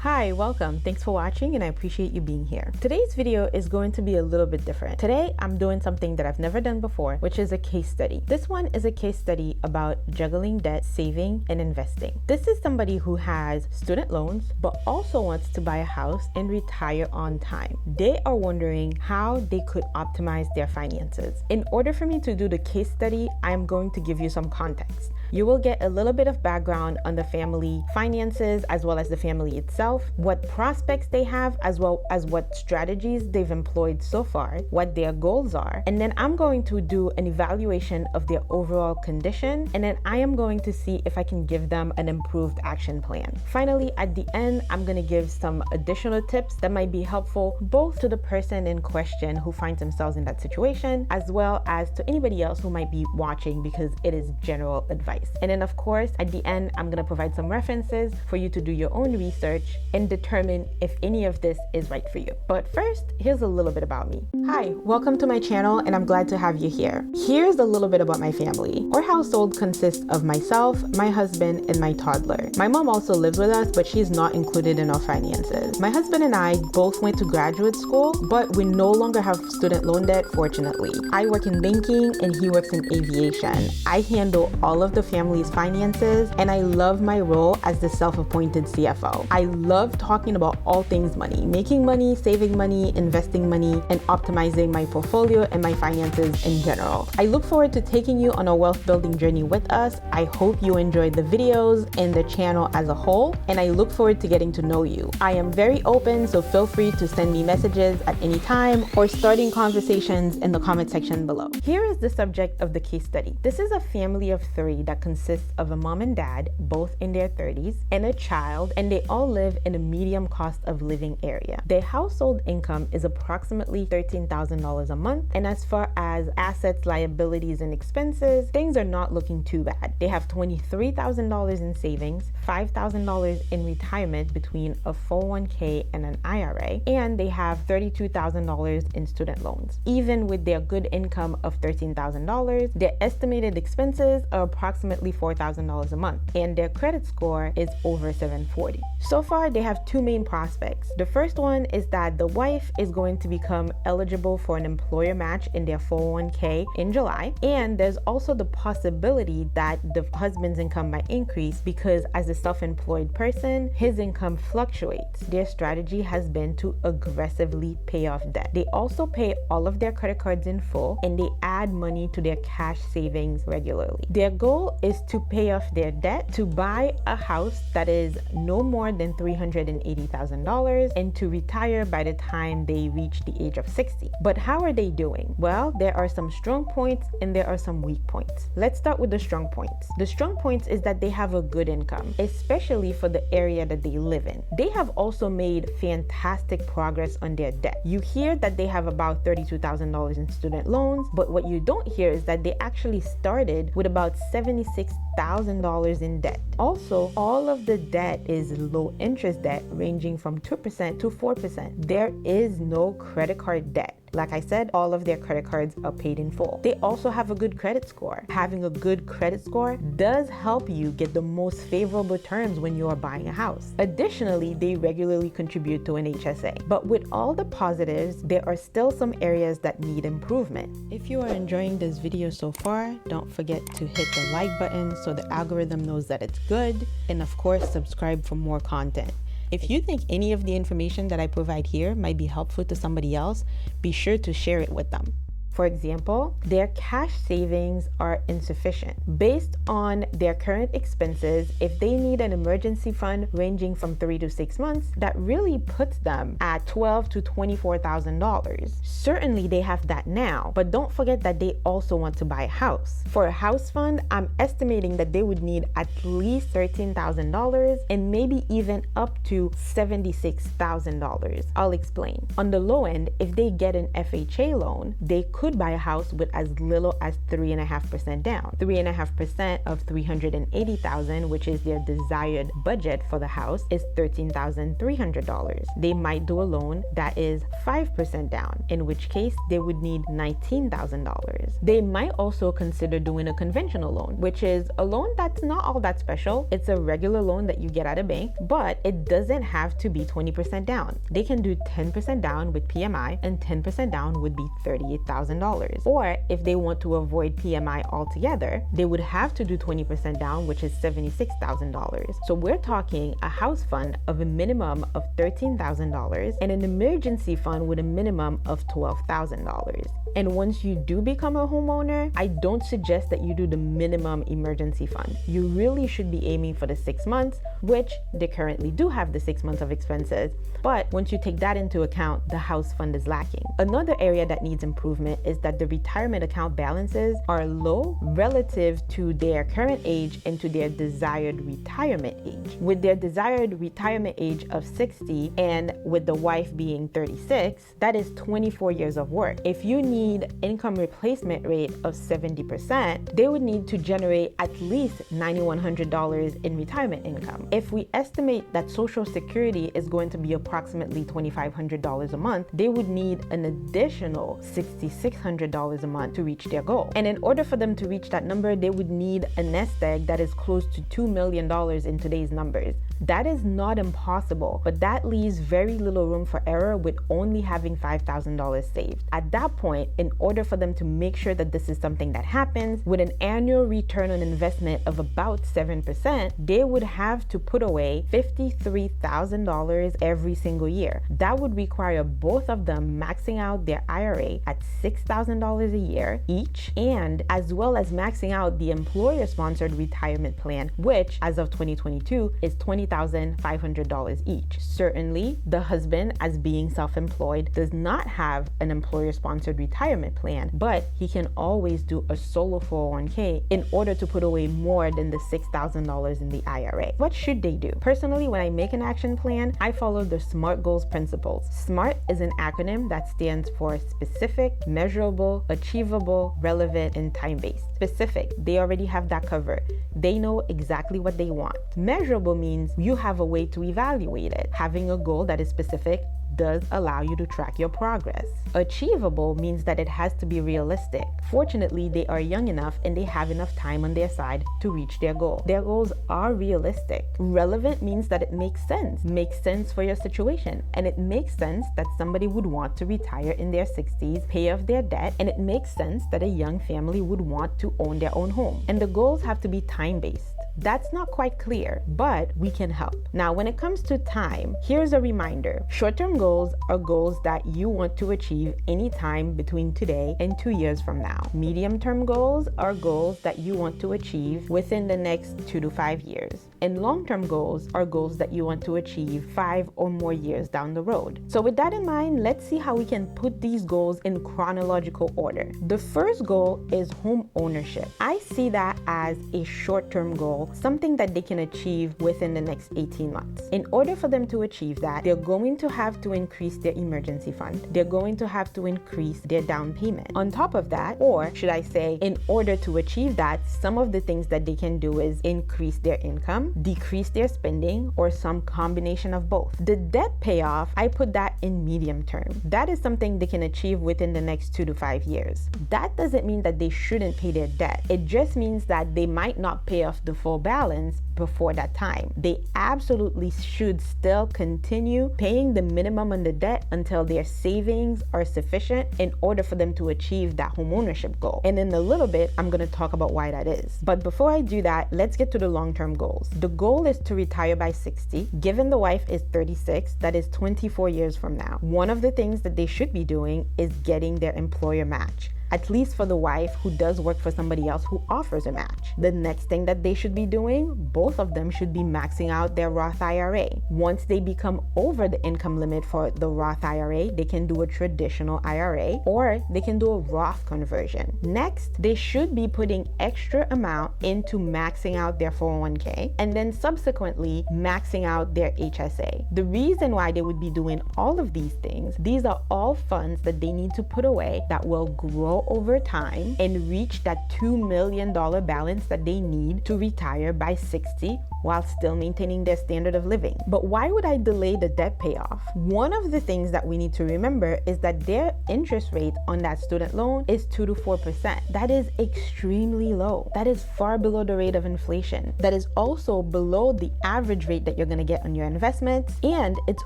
Hi, welcome. Thanks for watching and I appreciate you being here. Today's video is going to be a little bit different. Today, I'm doing something that I've never done before, which is a case study. This one is a case study about juggling debt, saving, and investing. This is somebody who has student loans, but also wants to buy a house and retire on time. They are wondering how they could optimize their finances. In order for me to do the case study, I'm going to give you some context. You will get a little bit of background on the family finances as well as the family itself, what prospects they have, as well as what strategies they've employed so far, what their goals are, and then I'm going to do an evaluation of their overall condition, and then I am going to see if I can give them an improved action plan. Finally, at the end, I'm going to give some additional tips that might be helpful both to the person in question who finds themselves in that situation, as well as to anybody else who might be watching, because it is general advice. And then of course, at the end, I'm going to provide some references for you to do your own research and determine if any of this is right for you. But first, here's a little bit about me. Hi, welcome to my channel and I'm glad to have you here. Here's a little bit about my family. Our household consists of myself, my husband, and my toddler. My mom also lives with us, but she's not included in our finances. My husband and I both went to graduate school, but we no longer have student loan debt, fortunately. I work in banking and he works in aviation. I handle all of the family's finances, and I love my role as the self-appointed CFO. I love talking about all things money, making money, saving money, investing money, and optimizing my portfolio and my finances in general. I look forward to taking you on a wealth building journey with us. I hope you enjoyed the videos and the channel as a whole, and I look forward to getting to know you. I am very open, so feel free to send me messages at any time or starting conversations in the comment section below. Here is the subject of the case study. This is a family of three that consists of a mom and dad, both in their 30s, and a child, and they all live in a medium cost of living area. Their household income is approximately $13,000 a month, and as far as assets, liabilities, and expenses, things are not looking too bad. They have $23,000 in savings, $5,000 in retirement between a 401k and an IRA, and they have $32,000 in student loans. Even with their good income of $13,000, their estimated expenses are approximately $4,000 a month, and their credit score is over 740. So far, they have two main prospects. The first one is that the wife is going to become eligible for an employer match in their 401k in July, and there's also the possibility that the husband's income might increase because as a self-employed person, his income fluctuates. Their strategy has been to aggressively pay off debt. They also pay all of their credit cards in full, and they add money to their cash savings regularly. Their goal is to pay off their debt, to buy a house that is no more than $380,000, and to retire by the time they reach the age of 60. But how are they doing? Well, there are some strong points and there are some weak points. Let's start with the strong points. The strong points is that they have a good income, especially for the area that they live in. They have also made fantastic progress on their debt. You hear that they have about $32,000 in student loans, but what you don't hear is that they actually started with about $76,000 in debt. Also, all of the debt is low interest debt ranging from 2% to 4%. There is no credit card debt. Like I said, all of their credit cards are paid in full. They also have a good credit score. Having a good credit score does help you get the most favorable terms when you are buying a house. Additionally, they regularly contribute to an HSA. But with all the positives, there are still some areas that need improvement. If you are enjoying this video so far, don't forget to hit the like button so the algorithm knows that it's good, and of course, subscribe for more content. If you think any of the information that I provide here might be helpful to somebody else, be sure to share it with them. For example, their cash savings are insufficient. Based on their current expenses, if they need an emergency fund ranging from 3 to 6 months, that really puts them at $12,000 to $24,000. Certainly they have that now, but don't forget that they also want to buy a house. For a house fund, I'm estimating that they would need at least $13,000 and maybe even up to $76,000. I'll explain. On the low end, if they get an FHA loan, they could could buy a house with as little as 3.5% down. 3.5% of $380,000, which is their desired budget for the house, is $13,300. They might do a loan that is 5% down, in which case they would need $19,000. They might also consider doing a conventional loan, which is a loan that's not all that special. It's a regular loan that you get at a bank, but it doesn't have to be 20% down. They can do 10% down with PMI, and 10% down would be $38,000. Or if they want to avoid PMI altogether, they would have to do 20% down, which is $76,000. So we're talking a house fund of a minimum of $13,000 and an emergency fund with a minimum of $12,000. And once you do become a homeowner, I don't suggest that you do the minimum emergency fund. You really should be aiming for the 6 months, which they currently do have the 6 months of expenses. But once you take that into account, the house fund is lacking. Another area that needs improvement is that the retirement account balances are low relative to their current age and to their desired retirement age. With their desired retirement age of 60 and with the wife being 36, that is 24 years of work. If you need income replacement rate of 70%, they would need to generate at least $9,100 in retirement income. If we estimate that Social Security is going to be approximately $2,500 a month, they would need an additional $6,600 a month to reach their goal. And in order for them to reach that number, they would need a nest egg that is close to $2 million in today's numbers. That is not impossible, but that leaves very little room for error with only having $5,000 saved. At that point, in order for them to make sure that this is something that happens, with an annual return on investment of about 7%, they would have to put away $53,000 every single year. That would require both of them maxing out their IRA at $6,000 a year each, and as well as maxing out the employer-sponsored retirement plan, which as of 2022 is $20,500 each. Certainly, the husband, as being self-employed, does not have an employer-sponsored retirement plan, but he can always do a solo 401k in order to put away more than the $6,000 in the IRA. What should they do? Personally, when I make an action plan, I follow the SMART goals principles. SMART is an acronym that stands for specific, measurable, achievable, relevant, and time-based. Specific, they already have that covered. They know exactly what they want. Measurable means you have a way to evaluate it. Having a goal that is specific does allow you to track your progress. Achievable means that it has to be realistic. Fortunately, they are young enough and they have enough time on their side to reach their goal. Their goals are realistic. Relevant means that it makes sense for your situation, and it makes sense that somebody would want to retire in their 60s, pay off their debt, and it makes sense that a young family would want to own their own home. And the goals have to be time-based. That's not quite clear, but we can help. Now, when it comes to time, here's a reminder. Short-term goals are goals that you want to achieve anytime between today and 2 years from now. Medium-term goals are goals that you want to achieve within the next 2 to 5 years. And long-term goals are goals that you want to achieve 5 or more years down the road. So with that in mind, let's see how we can put these goals in chronological order. The first goal is home ownership. I see that as a short-term goal, something that they can achieve within the next 18 months. In order for them to achieve that, they're going to have to increase their emergency fund. They're going to have to increase their down payment. On top of that, or should I say, in order to achieve that, some of the things that they can do is increase their income, decrease their spending, or some combination of both. The debt payoff, I put that in medium term. That is something they can achieve within the next 2 to 5 years. That doesn't mean that they shouldn't pay their debt. It just means that they might not pay off the full balance before that time. They absolutely should still continue paying the minimum on the debt until their savings are sufficient in order for them to achieve that homeownership goal. And in a little bit, I'm going to talk about why that is. But before I do that, let's get to the long-term goals. The goal is to retire by 60. Given the wife is 36, that is 24 years from now. One of the things that they should be doing is getting their employer match. At least for the wife who does work for somebody else who offers a match. The next thing that they should be doing, both of them should be maxing out their Roth IRA. Once they become over the income limit for the Roth IRA, they can do a traditional IRA or they can do a Roth conversion. Next, they should be putting extra amount into maxing out their 401k and then subsequently maxing out their HSA. The reason why they would be doing all of these things, these are all funds that they need to put away that will grow grow over time and reach that $2 million balance that they need to retire by 60 while still maintaining their standard of living. But why would I delay the debt payoff? One of the things that we need to remember is that their interest rate on that student loan is 2 to 4%. That is extremely low. That is far below the rate of inflation. That is also below the average rate that you're going to get on your investments, and it's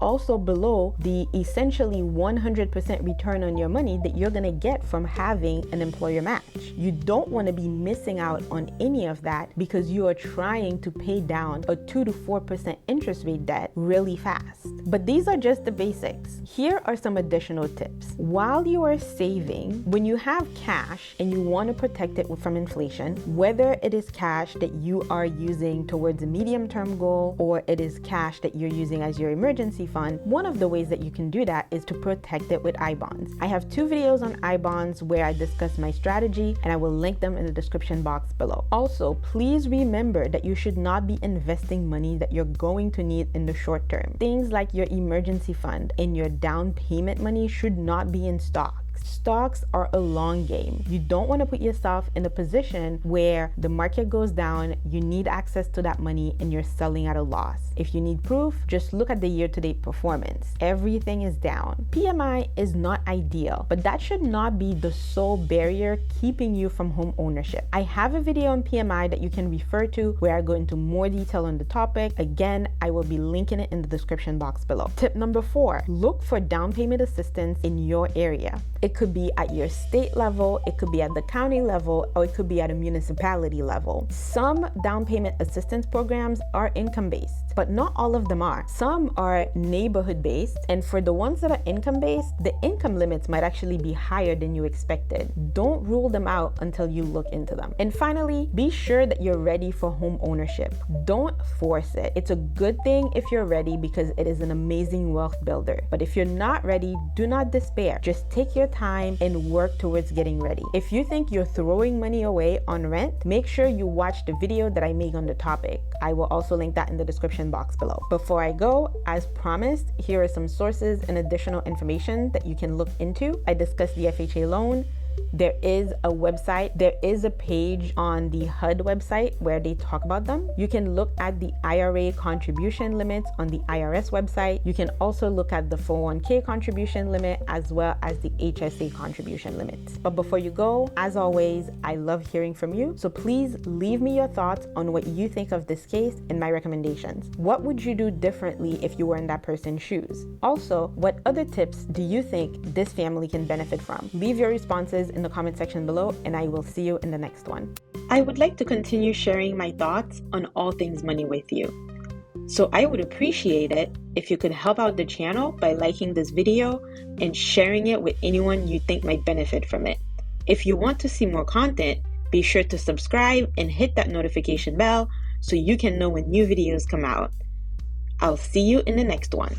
also below the essentially 100% return on your money that you're going to get from having an employer match. You don't want to be missing out on any of that because you are trying to pay down a 2 to 4% interest rate debt really fast. But these are just the basics. Here are some additional tips. While you are saving, when you have cash and you want to protect it from inflation, whether it is cash that you are using towards a medium-term goal or it is cash that you're using as your emergency fund, one of the ways that you can do that is to protect it with I-bonds. I have 2 videos on I-bonds where I discuss my strategy, and I will link them in the description box below. Also, please remember that you should not be investing money that you're going to need in the short term. Things like your emergency fund and your down payment money should not be in stocks. Stocks are a long game. You don't want to put yourself in a position where the market goes down, you need access to that money, and you're selling at a loss. If you need proof, just look at the year-to-date performance. Everything is down. PMI is not ideal, but that should not be the sole barrier keeping you from home ownership. I have a video on PMI that you can refer to where I go into more detail on the topic. Again, I will be linking it in the description box below. Tip number 4, look for down payment assistance in your area. It could be at your state level, it could be at the county level, or it could be at a municipality level. Some down payment assistance programs are income-based, but not all of them are. Some are neighborhood-based, and for the ones that are income-based, the income limits might actually be higher than you expected. Don't rule them out until you look into them. And finally, be sure that you're ready for home ownership. Don't force it. It's a good thing if you're ready because it is an amazing wealth builder. But if you're not ready, do not despair. Just take your time and work towards getting ready. If you think you're throwing money away on rent, make sure you watch the video that I made on the topic. I will also link that in the description box below. Before I go, as promised, here are some sources and additional information that you can look into. I discussed the FHA loan. There is a website, there is a page on the HUD website where they talk about them. You can look at the IRA contribution limits on the IRS website. You can also look at the 401k contribution limit as well as the HSA contribution limits. But before you go, as always, I love hearing from you. So please leave me your thoughts on what you think of this case and my recommendations. What would you do differently if you were in that person's shoes? Also, what other tips do you think this family can benefit from? Leave your responses in the comment section below, and I will see you in the next one. I would like to continue sharing my thoughts on all things money with you. So I would appreciate it if you could help out the channel by liking this video and sharing it with anyone you think might benefit from it. If you want to see more content, be sure to subscribe and hit that notification bell so you can know when new videos come out. I'll see you in the next one.